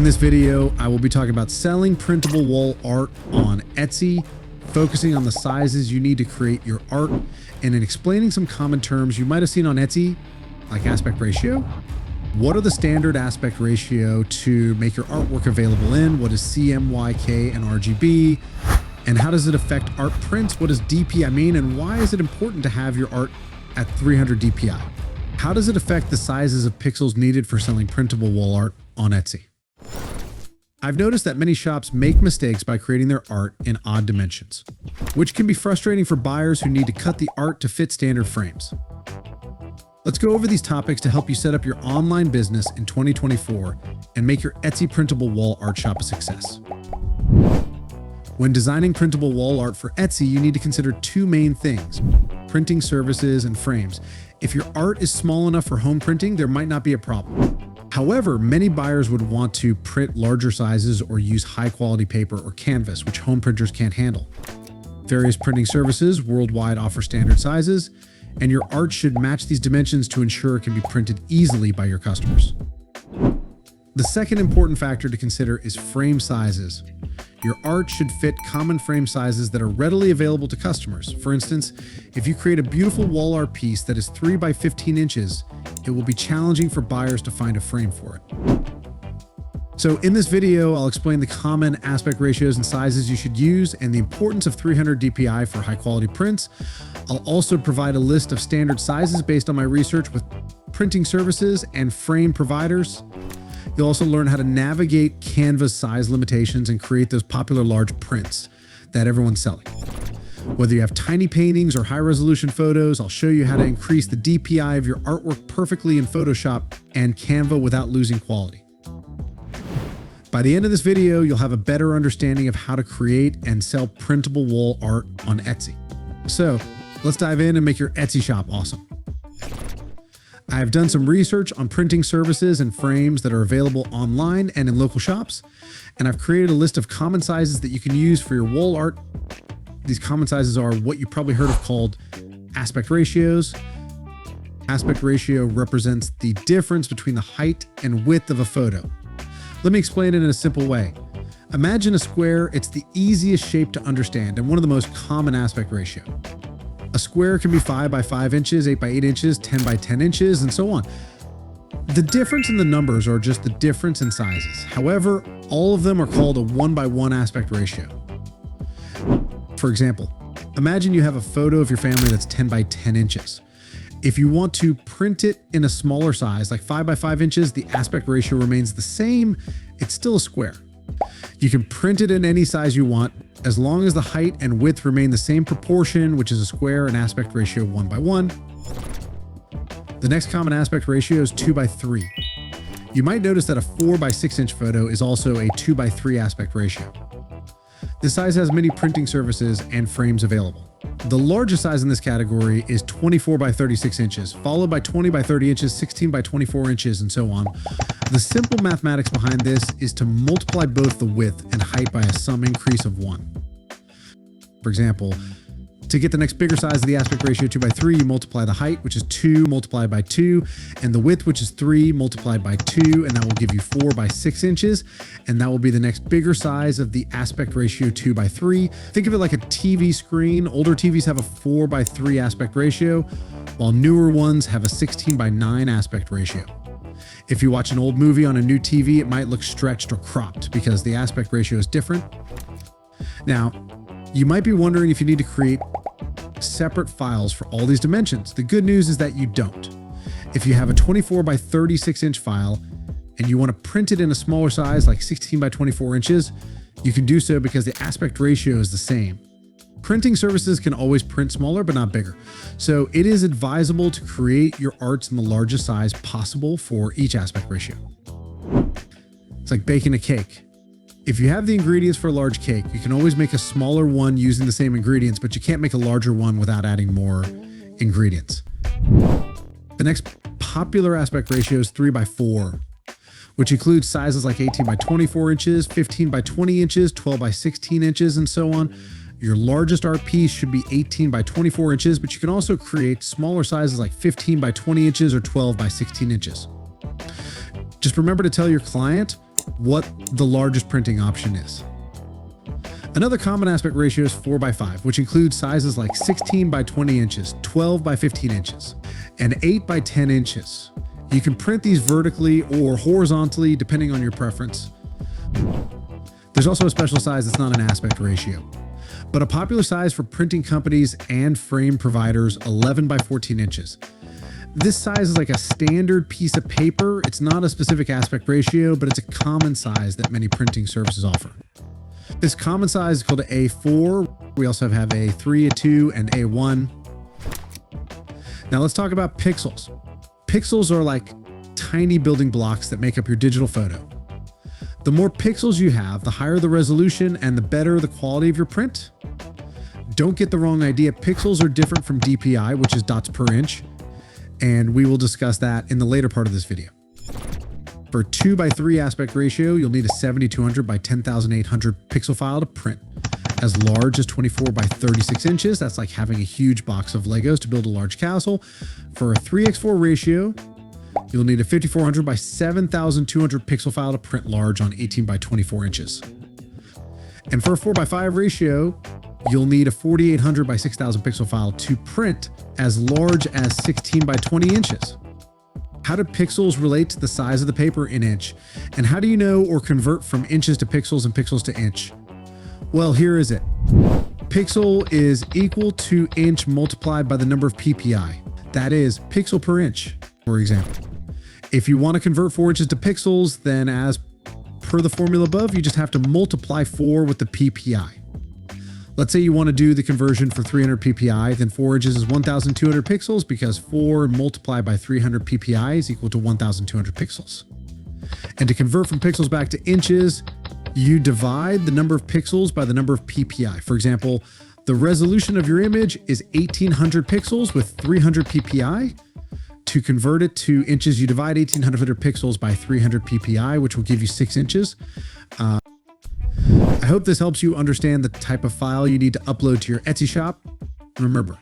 In this video, I will be talking about selling printable wall art on Etsy, focusing on the sizes you need to create your art, and in explaining some common terms you might have seen on Etsy, like aspect ratio. What are the standard aspect ratio to make your artwork available in? What is CMYK and RGB? And how does it affect art prints? What does DPI mean? And why is it important to have your art at 300 DPI? How does it affect the sizes of pixels needed for selling printable wall art on Etsy? I've noticed that many shops make mistakes by creating their art in odd dimensions, which can be frustrating for buyers who need to cut the art to fit standard frames. Let's go over these topics to help you set up your online business in 2024 and make your Etsy printable wall art shop a success. When designing printable wall art for Etsy, you need to consider two main things: printing services and frames. If your art is small enough for home printing, there might not be a problem. However, many buyers would want to print larger sizes or use high quality paper or canvas, which home printers can't handle. Various printing services worldwide offer standard sizes, and your art should match these dimensions to ensure it can be printed easily by your customers. The second important factor to consider is frame sizes. Your art should fit common frame sizes that are readily available to customers. For instance, if you create a beautiful wall art piece that is 3 by 15 inches, it will be challenging for buyers to find a frame for it. So in this video, I'll explain the common aspect ratios and sizes you should use and the importance of 300 DPI for high quality prints. I'll also provide a list of standard sizes based on my research with printing services and frame providers. You'll also learn how to navigate Canva's size limitations and create those popular large prints that everyone's selling. Whether you have tiny paintings or high-resolution photos, I'll show you how to increase the DPI of your artwork perfectly in Photoshop and Canva without losing quality. By the end of this video, you'll have a better understanding of how to create and sell printable wall art on Etsy. So let's dive in and make your Etsy shop awesome. I have done some research on printing services and frames that are available online and in local shops, and I've created a list of common sizes that you can use for your wall art. These common sizes are what you probably heard of called aspect ratios. Aspect ratio represents the difference between the height and width of a photo. Let me explain it in a simple way. Imagine a square. It's the easiest shape to understand and one of the most common aspect ratio. A square can be 5 by 5 inches, 8 by 8 inches, 10 by 10 inches, and so on. The difference in the numbers are just the difference in sizes. However, all of them are called a 1 by 1 aspect ratio. For example, imagine you have a photo of your family that's 10 by 10 inches. If you want to print it in a smaller size, like 5 by 5 inches, the aspect ratio remains the same. It's still a square. You can print it in any size you want, as long as the height and width remain the same proportion, which is a square and aspect ratio 1 by 1. The next common aspect ratio is 2 by 3. You might notice that a 4 by 6 inch photo is also a 2 by 3 aspect ratio. This size has many printing services and frames available. The largest size in this category is 24 by 36 inches, followed by 20 by 30 inches, 16 by 24 inches, and so on. The simple mathematics behind this is to multiply both the width and height by a sum increase of 1. For example, to get the next bigger size of the aspect ratio 2 by 3, you multiply the height, which is 2 multiplied by 2, and the width, which is 3 multiplied by 2, and that will give you 4 by 6 inches, and that will be the next bigger size of the aspect ratio 2 by 3. Think of it like a TV screen. Older TVs have a 4 by 3 aspect ratio, while newer ones have a 16 by 9 aspect ratio. If you watch an old movie on a new TV, it might look stretched or cropped because the aspect ratio is different. Now, you might be wondering if you need to create separate files for all these dimensions. The good news is that you don't. If you have a 24 by 36 inch file and you want to print it in a smaller size like 16 by 24 inches, you can do so because the aspect ratio is the same. Printing services can always print smaller but not bigger. So it is advisable to create your arts in the largest size possible for each aspect ratio. It's like baking a cake. If you have the ingredients for a large cake, you can always make a smaller one using the same ingredients, but you can't make a larger one without adding more ingredients. The next popular aspect ratio is 3 by 4, which includes sizes like 18 by 24 inches, 15 by 20 inches, 12 by 16 inches, and so on. Your largest art piece should be 18 by 24 inches, but you can also create smaller sizes like 15 by 20 inches or 12 by 16 inches. Just remember to tell your client what the largest printing option is. Another common aspect ratio is 4:5, which includes sizes like 16 by 20 inches, 12 by 15 inches, and 8 by 10 inches. You can print these vertically or horizontally, depending on your preference. There's also a special size that's not an aspect ratio, but a popular size for printing companies and frame providers, 11 by 14 inches. This size is like a standard piece of paper. It's not a specific aspect ratio, but it's a common size that many printing services offer. This common size is called A4. We also have A3, A2, and A1. Now let's talk about pixels. Pixels are like tiny building blocks that make up your digital photo. The more pixels you have, the higher the resolution and the better the quality of your print. Don't get the wrong idea. Pixels are different from DPI, which is dots per inch, and we will discuss that in the later part of this video. For a 2:3 aspect ratio, you'll need a 7200 by 10,800 pixel file to print. As large as 24 by 36 inches, that's like having a huge box of Legos to build a large castle. For a 3:4 ratio, you'll need a 5400 by 7,200 pixel file to print large on 18 by 24 inches. And for a 4:5 ratio, you'll need a 4800 by 6,000 pixel file to print as large as 16 by 20 inches. How do pixels relate to the size of the paper in inch? And how do you know or convert from inches to pixels and pixels to inch? Well, here is it. Pixel is equal to inch multiplied by the number of PPI. That is pixel per inch, for example. If you want to convert 4 inches to pixels, then as per the formula above, you just have to multiply 4 with the PPI. Let's say you want to do the conversion for 300 PPI, then 4 inches is 1,200 pixels because 4 multiplied by 300 PPI is equal to 1,200 pixels. And to convert from pixels back to inches, you divide the number of pixels by the number of PPI. For example, the resolution of your image is 1,800 pixels with 300 PPI. To convert it to inches, you divide 1,800 pixels by 300 PPI, which will give you 6 inches. I hope this helps you understand the type of file you need to upload to your Etsy shop. And remember,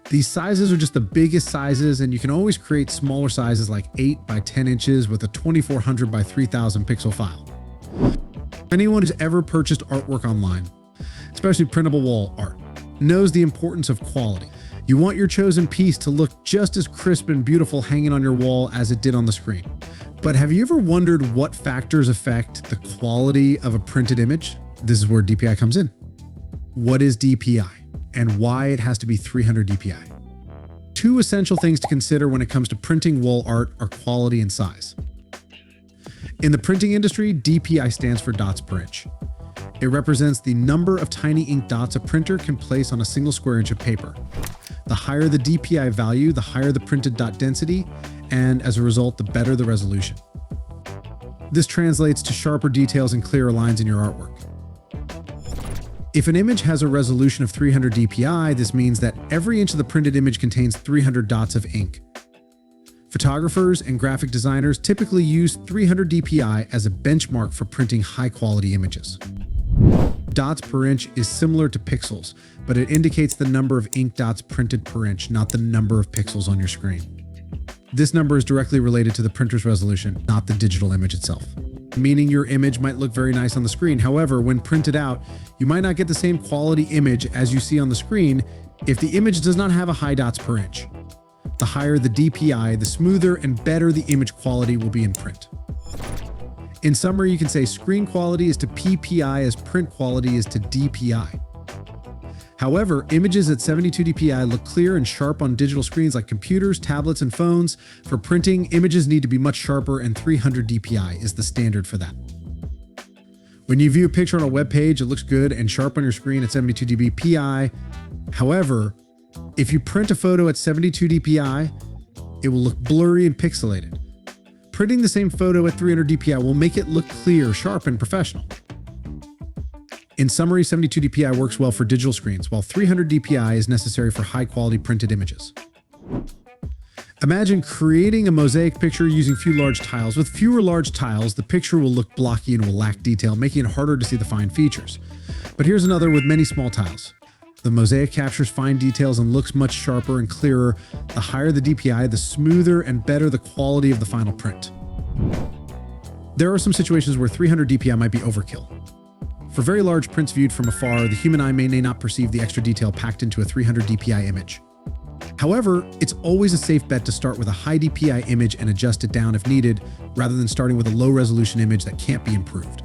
these sizes are just the biggest sizes, and you can always create smaller sizes like 8 by 10 inches with a 2,400 by 3,000 pixel file. Anyone who's ever purchased artwork online, especially printable wall art, knows the importance of quality. You want your chosen piece to look just as crisp and beautiful hanging on your wall as it did on the screen. But have you ever wondered what factors affect the quality of a printed image? This is where DPI comes in. What is DPI and why it has to be 300 DPI? Two essential things to consider when it comes to printing wall art are quality and size. In the printing industry, DPI stands for dots per inch. It represents the number of tiny ink dots a printer can place on a single square inch of paper. The higher the DPI value, the higher the printed dot density, and as a result, the better the resolution. This translates to sharper details and clearer lines in your artwork. If an image has a resolution of 300 DPI, this means that every inch of the printed image contains 300 dots of ink. Photographers and graphic designers typically use 300 DPI as a benchmark for printing high-quality images. Dots per inch is similar to pixels, but it indicates the number of ink dots printed per inch, not the number of pixels on your screen. This number is directly related to the printer's resolution, not the digital image itself. Meaning your image might look very nice on the screen. However, when printed out, you might not get the same quality image as you see on the screen if the image does not have a high dots per inch. The higher the DPI, the smoother and better the image quality will be in print. In summary, you can say screen quality is to PPI as print quality is to DPI. However, images at 72 DPI look clear and sharp on digital screens like computers, tablets, and phones. For printing, images need to be much sharper, and 300 DPI is the standard for that. When you view a picture on a web page, it looks good and sharp on your screen at 72 DPI. However, if you print a photo at 72 DPI, it will look blurry and pixelated. Printing the same photo at 300 DPI will make it look clear, sharp, and professional. In summary, 72 DPI works well for digital screens, while 300 DPI is necessary for high-quality printed images. Imagine creating a mosaic picture using few large tiles. With fewer large tiles, the picture will look blocky and will lack detail, making it harder to see the fine features. But here's another with many small tiles. The mosaic captures fine details and looks much sharper and clearer. The higher the DPI, the smoother and better the quality of the final print. There are some situations where 300 DPI might be overkill. For very large prints viewed from afar, the human eye may not perceive the extra detail packed into a 300 DPI image. However, it's always a safe bet to start with a high DPI image and adjust it down if needed, rather than starting with a low resolution image that can't be improved.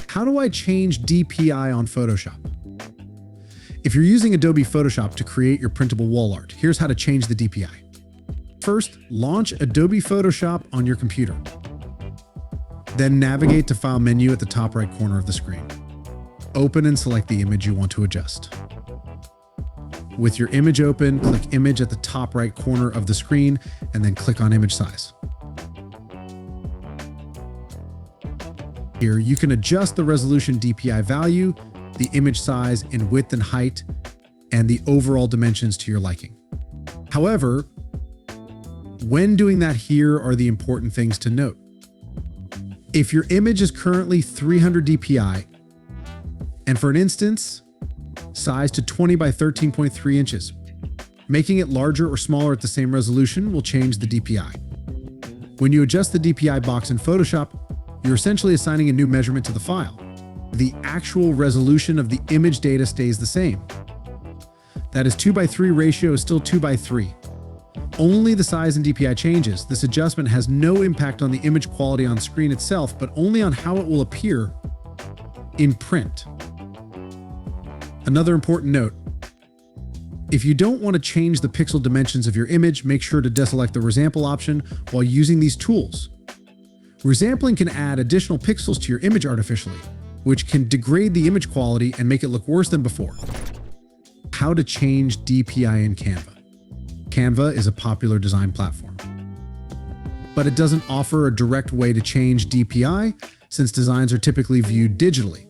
How do I change DPI on Photoshop? If you're using Adobe Photoshop to create your printable wall art, here's how to change the DPI. First, launch Adobe Photoshop on your computer. Then navigate to File menu at the top right corner of the screen. Open and select the image you want to adjust. With your image open, click Image at the top right corner of the screen, and then click on Image Size. Here, you can adjust the resolution DPI value, the image size in width and height, and the overall dimensions to your liking. However, when doing that, here are the important things to note. If your image is currently 300 DPI, and for an instance, size to 20 by 13.3 inches, making it larger or smaller at the same resolution will change the DPI. When you adjust the DPI box in Photoshop, you're essentially assigning a new measurement to the file. The actual resolution of the image data stays the same. That is 2:3 ratio is still 2:3. Only the size and DPI changes. This adjustment has no impact on the image quality on screen itself, but only on how it will appear in print. Another important note, if you don't want to change the pixel dimensions of your image, make sure to deselect the resample option while using these tools. Resampling can add additional pixels to your image artificially, which can degrade the image quality and make it look worse than before. How to change DPI in Canva. Canva is a popular design platform, but it doesn't offer a direct way to change DPI since designs are typically viewed digitally.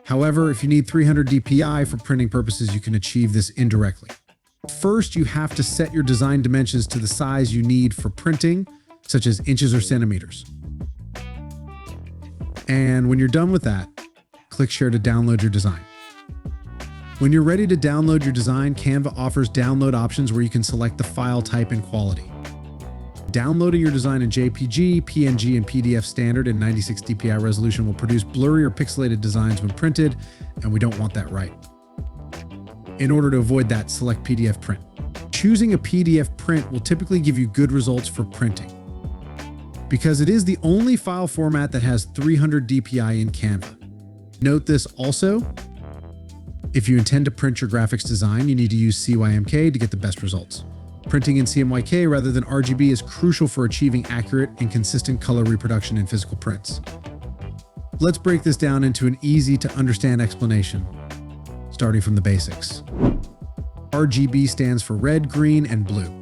However, if you need 300 DPI for printing purposes, you can achieve this indirectly. First, you have to set your design dimensions to the size you need for printing, such as inches or centimeters. And when you're done with that, click Share to download your design. When you're ready to download your design, Canva offers download options where you can select the file type and quality. Downloading your design in JPG, PNG, and PDF standard in 96 DPI resolution will produce blurry or pixelated designs when printed, and we don't want that, right? In order to avoid that, select PDF print. Choosing a PDF print will typically give you good results for printing, because it is the only file format that has 300 DPI in Canva. Note this also, if you intend to print your graphics design, you need to use CMYK to get the best results. Printing in CMYK rather than RGB is crucial for achieving accurate and consistent color reproduction in physical prints. Let's break this down into an easy to understand explanation, starting from the basics. RGB stands for red, green, and blue.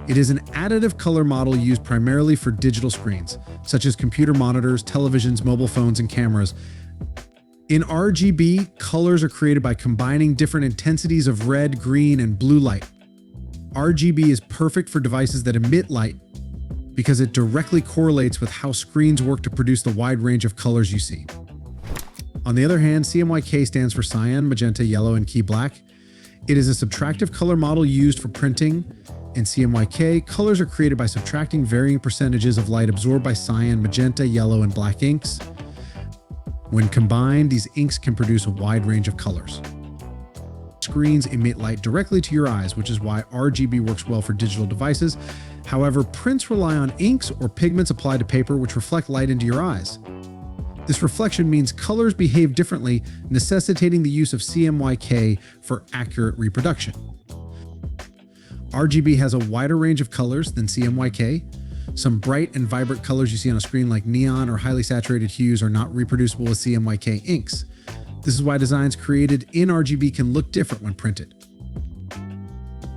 It is an additive color model used primarily for digital screens, such as computer monitors, televisions, mobile phones, and cameras. In RGB, colors are created by combining different intensities of red, green, and blue light. RGB is perfect for devices that emit light because it directly correlates with how screens work to produce the wide range of colors you see. On the other hand, CMYK stands for cyan, magenta, yellow, and key black. It is a subtractive color model used for printing. In CMYK, colors are created by subtracting varying percentages of light absorbed by cyan, magenta, yellow, and black inks. When combined, these inks can produce a wide range of colors. Screens emit light directly to your eyes, which is why RGB works well for digital devices. However, prints rely on inks or pigments applied to paper which reflect light into your eyes. This reflection means colors behave differently, necessitating the use of CMYK for accurate reproduction. RGB has a wider range of colors than CMYK. Some bright and vibrant colors you see on a screen like neon or highly saturated hues are not reproducible with CMYK inks. This is why designs created in RGB can look different when printed.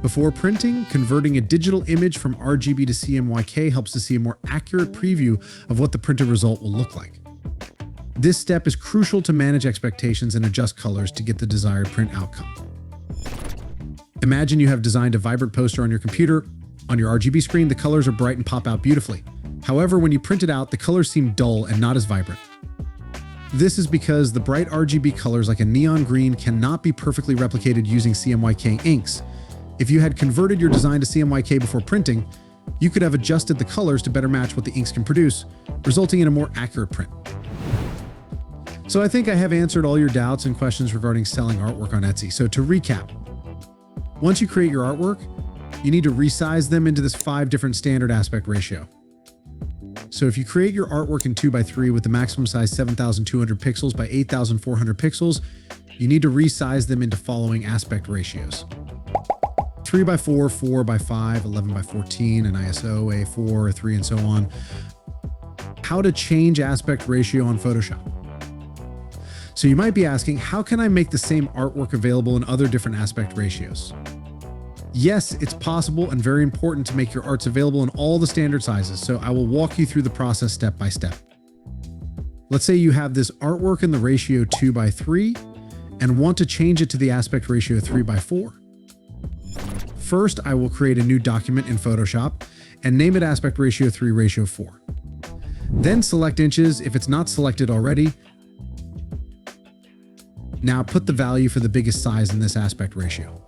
Before printing, converting a digital image from RGB to CMYK helps to see a more accurate preview of what the printed result will look like. This step is crucial to manage expectations and adjust colors to get the desired print outcome. Imagine you have designed a vibrant poster on your computer. On your RGB screen, the colors are bright and pop out beautifully. However, when you print it out, the colors seem dull and not as vibrant. This is because the bright RGB colors like a neon green cannot be perfectly replicated using CMYK inks. If you had converted your design to CMYK before printing, You could have adjusted the colors to better match what the inks can produce, resulting in a more accurate print. So I think I have answered all your doubts and questions regarding selling artwork on Etsy. So to recap, once you create your artwork, you need to resize them into this 5 different standard aspect ratio. So if you create your artwork in 2x3 with the maximum size 7,200 pixels by 8,400 pixels, you need to resize them into following aspect ratios: 3x4, 4x5, 11x14, an ISO, A4, A3, and so on. How to change aspect ratio on Photoshop. So you might be asking, how can I make the same artwork available in other different aspect ratios? Yes, it's possible and very important to make your arts available in all the standard sizes, so I will walk you through the process step by step. Let's say you have this artwork in the ratio 2x3 and want to change it to the aspect ratio 3x4. First, I will create a new document in Photoshop and name it aspect ratio 3 ratio 4. Then select inches if it's not selected already. Now put the value for the biggest size in this aspect ratio.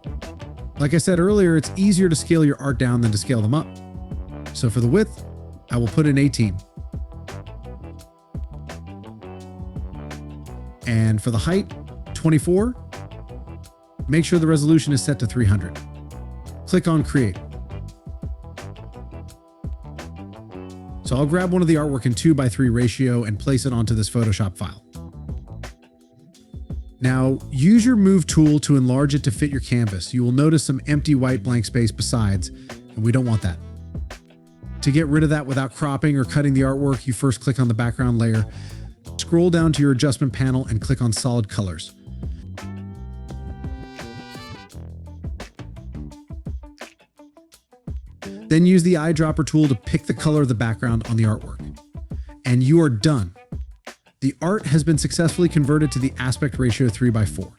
Like I said earlier, it's easier to scale your art down than to scale them up. So for the width, I will put in 18. And for the height, 24. Make sure the resolution is set to 300. Click on Create. So I'll grab one of the artwork in 2x3 ratio and place it onto this Photoshop file. Now, use your Move tool to enlarge it to fit your canvas. You will notice some empty white blank space besides, and we don't want that. To get rid of that without cropping or cutting the artwork, you first click on the background layer, scroll down to your adjustment panel, and click on Solid Colors. Then use the eyedropper tool to pick the color of the background on the artwork. And you are done. The art has been successfully converted to the aspect ratio 3x4.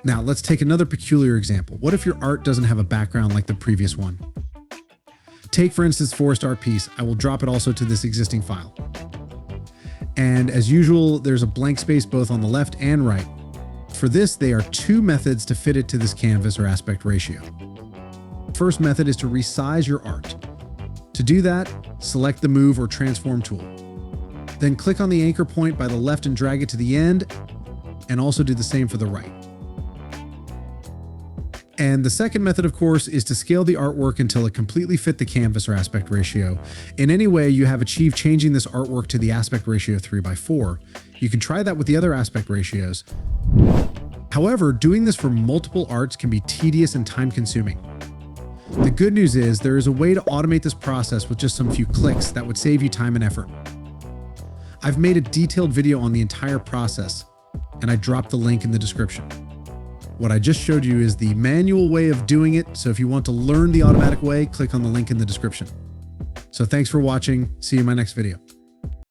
Now let's take another peculiar example. What if your art doesn't have a background like the previous one? Take for instance forest art piece. I will drop it also to this existing file. And as usual, there's a blank space both on the left and right. For this, there are 2 methods to fit it to this canvas or aspect ratio. First method is to resize your art. To do that, select the Move or Transform tool. Then click on the anchor point by the left and drag it to the end, and also do the same for the right. And the second method, of course, is to scale the artwork until it completely fit the canvas or aspect ratio. In any way you have achieved changing this artwork to the aspect ratio 3x4. You can try that with the other aspect ratios. However, doing this for multiple arts can be tedious and time-consuming. The good news is there is a way to automate this process with just some few clicks that would save you time and effort. I've made a detailed video on the entire process, and I dropped the link in the description. What I just showed you is the manual way of doing it, so if you want to learn the automatic way, click on the link in the description. So thanks for watching. See you in my next video.